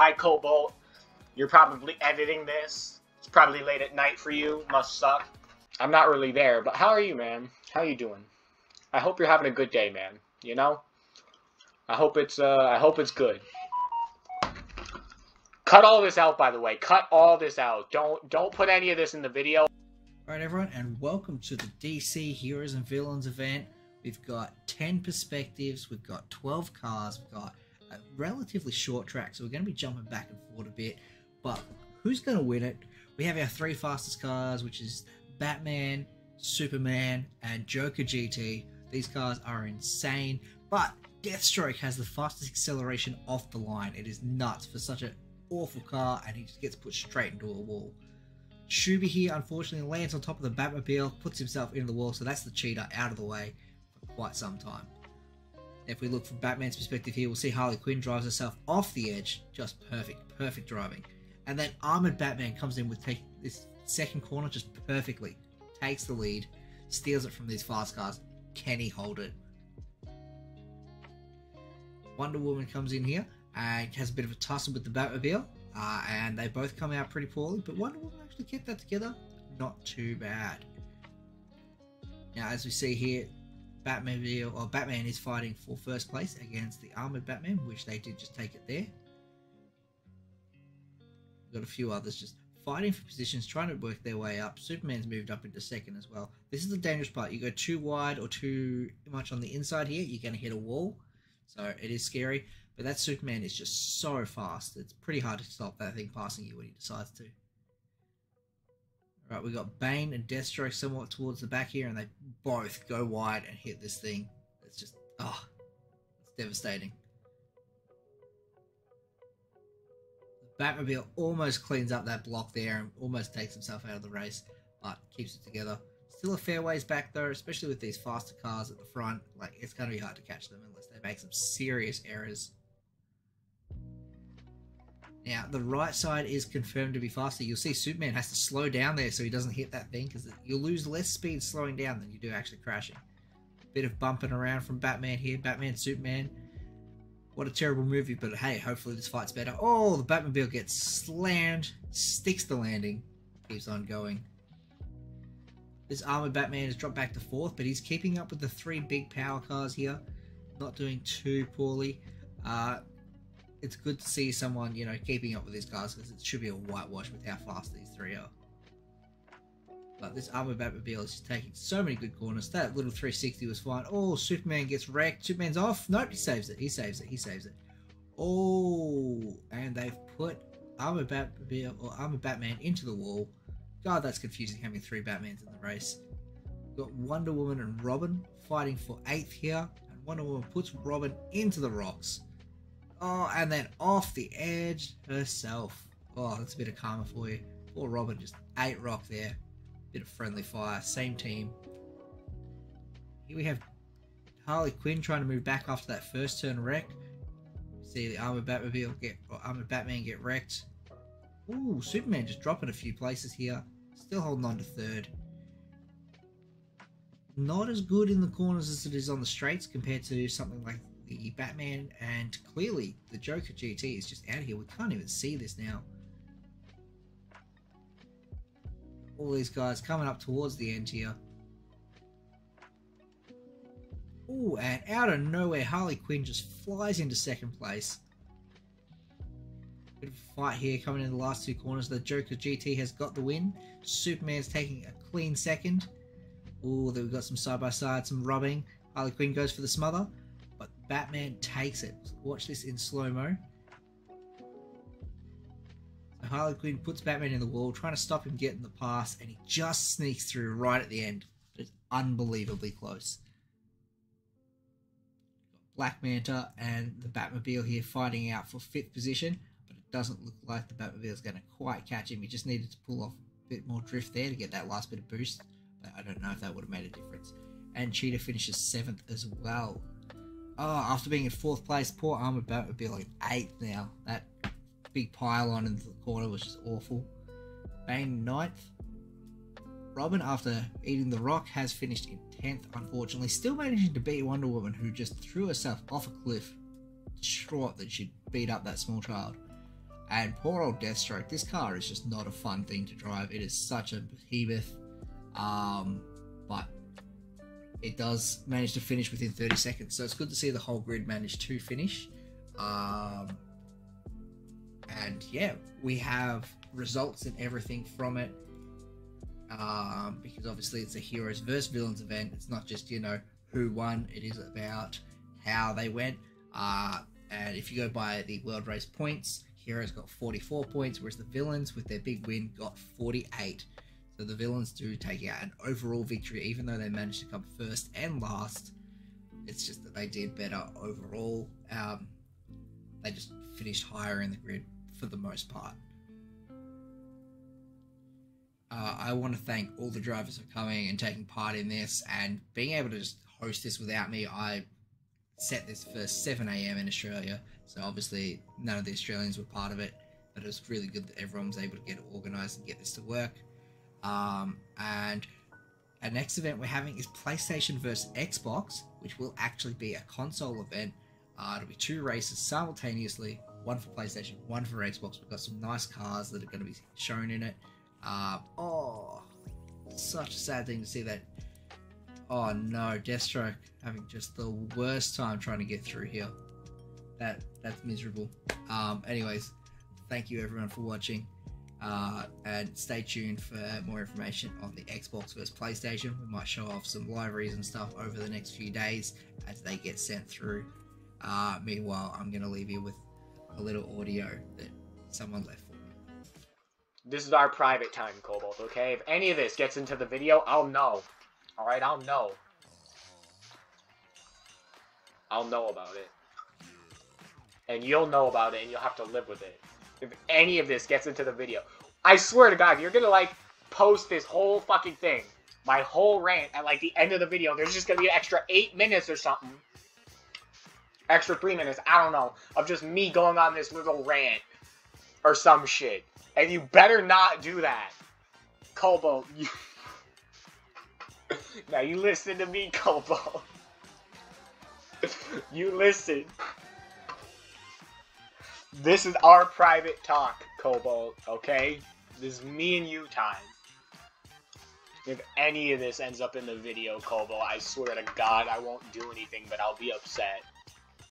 Hi, Cobalt. You're probably editing this. It's probably late at night for you. Must suck. I'm not really there, but how are you, man? How you doing? I hope you're having a good day, man. You know? I hope it's good. Cut all this out, by the way. Cut all this out. Don't put any of this in the video. Alright everyone, and welcome to the DC Heroes and Villains event. We've got 10 perspectives, we've got 12 cars, we've got a relatively short track, so we're going to be jumping back and forth a bit. But who's going to win it? We have our 3 fastest cars, which is Batman, Superman, and Joker GT. These cars are insane, but Deathstroke has the fastest acceleration off the line. It is nuts for such an awful car, and he just gets put straight into a wall. Shuby here unfortunately lands on top of the Batmobile, puts himself into the wall, so that's the cheater out of the way for quite some time. If we look from Batman's perspective here, we'll see Harley Quinn drives herself off the edge. Just perfect driving. And then Armored Batman comes in with taking this second corner just perfectly. Takes the lead, steals it from these fast cars. Can he hold it? Wonder Woman comes in here and has a bit of a tussle with the Batmobile. And they both come out pretty poorly, but Wonder Woman actually kept that together. Not too bad. Now, as we see here, Batman is fighting for first place against the Armored Batman, which they did just take it there. We've got a few others just fighting for positions, trying to work their way up. Superman's moved up into second as well. This is the dangerous part. You go too wide or too much on the inside here, you're going to hit a wall. So it is scary. But that Superman is just so fast. It's pretty hard to stop that thing passing you when he decides to. Alright, we've got Bane and Deathstroke somewhat towards the back here, and they both go wide and hit this thing. It's just, it's devastating. The Batmobile almost cleans up that block there and almost takes himself out of the race, but keeps it together. Still a fair ways back though, especially with these faster cars at the front. Like, it's going to be hard to catch them unless they make some serious errors. Now, the right side is confirmed to be faster. You'll see Superman has to slow down there so he doesn't hit that thing, because you'll lose less speed slowing down than you do actually crashing. Bit of bumping around from Batman here. Batman, Superman. What a terrible movie, but hey, hopefully this fight's better. Oh, the Batmobile gets slammed, sticks the landing, keeps on going. This Armored Batman has dropped back to 4th, but he's keeping up with the 3 big power cars here. Not doing too poorly. It's good to see someone, you know, keeping up with these cars, because it should be a whitewash with how fast these 3 are. But this Armored Batmobile is just taking so many good corners. That little 360 was fine. Oh, Superman gets wrecked. Superman's off. Nope, he saves it. He saves it. He saves it. Oh, and they've put Armored Batmobile or Armored Batman into the wall. God, that's confusing having 3 Batmans in the race. We've got Wonder Woman and Robin fighting for 8th here. And Wonder Woman puts Robin into the rocks. Oh, and then off the edge herself. Oh, that's a bit of karma for you. Poor Robin just ate rock there. Bit of friendly fire. Same team. Here we have Harley Quinn trying to move back after that first turn wreck. See the Armored Batman get wrecked. Ooh, Superman just dropping a few places here. Still holding on to 3rd. Not as good in the corners as it is on the straights compared to something like the Batman, and clearly the Joker GT is just out here. We can't even see this now. All these guys coming up towards the end here. Ooh, and out of nowhere, Harley Quinn just flies into 2nd place. Bit of a fight here coming in the last 2 corners. The Joker GT has got the win. Superman's taking a clean 2nd. Ooh, then we've got some side-by-side, some rubbing. Harley Quinn goes for the smother, but Batman takes it. Watch this in slow-mo. So Harley Quinn puts Batman in the wall, trying to stop him getting the pass, and he just sneaks through right at the end. It's unbelievably close. Black Manta and the Batmobile here fighting out for 5th position, but it doesn't look like the Batmobile is going to quite catch him. He just needed to pull off a bit more drift there to get that last bit of boost. But I don't know if that would have made a difference. And Cheetah finishes 7th as well. Oh, after being in 4th place, poor Armored Batmobile in 8th now. That big pylon in the corner was just awful. Bane 9th. Robin, after eating the rock, has finished in 10th, unfortunately. Still managing to beat Wonder Woman, who just threw herself off a cliff, distraught that she'd beat up that small child. And poor old Deathstroke, this car is just not a fun thing to drive. It is such a behemoth, but it does manage to finish within 30 seconds. So it's good to see the whole grid manage to finish. And yeah, we have results and everything from it. Because obviously it's a heroes versus villains event. It's not just, you know, who won. It is about how they went. And if you go by the world race points, heroes got 44 points, whereas the villains, with their big win, got 48. So the villains do take out an overall victory, even though they managed to come first and last. It's just that they did better overall. They just finished higher in the grid for the most part. I want to thank all the drivers for coming and taking part in this and being able to just host this without me. I set this for 7 AM in Australia, so obviously none of the Australians were part of it, but it was really good that everyone was able to get it organised and get this to work. And our next event we're having is PlayStation vs Xbox, which will actually be a console event. It'll be 2 races simultaneously, one for PlayStation, one for Xbox. We've got some nice cars that are going to be shown in it. Oh, such a sad thing to see that. Oh no, Deathstroke having just the worst time trying to get through here. That's miserable. Anyways, thank you everyone for watching. And stay tuned for more information on the Xbox vs PlayStation. We might show off some libraries and stuff over the next few days as they get sent through. Meanwhile, I'm going to leave you with a little audio that someone left for me. This is our private time, Cobalt, okay? If any of this gets into the video, I'll know. Alright, I'll know. I'll know about it. And you'll know about it, and you'll have to live with it. If any of this gets into the video, I swear to God, you're gonna, like, post this whole fucking thing, my whole rant, at, like, the end of the video. There's just gonna be an extra 8 minutes or something. Extra 3 minutes, I don't know, of just me going on this little rant. Or some shit. And you better not do that. Cobalt, you... Now you listen to me, Cobalt. You listen. This is our private talk, Cobalt, okay? This is me and you time. If any of this ends up in the video, Cobalt, I swear to God I won't do anything, but I'll be upset.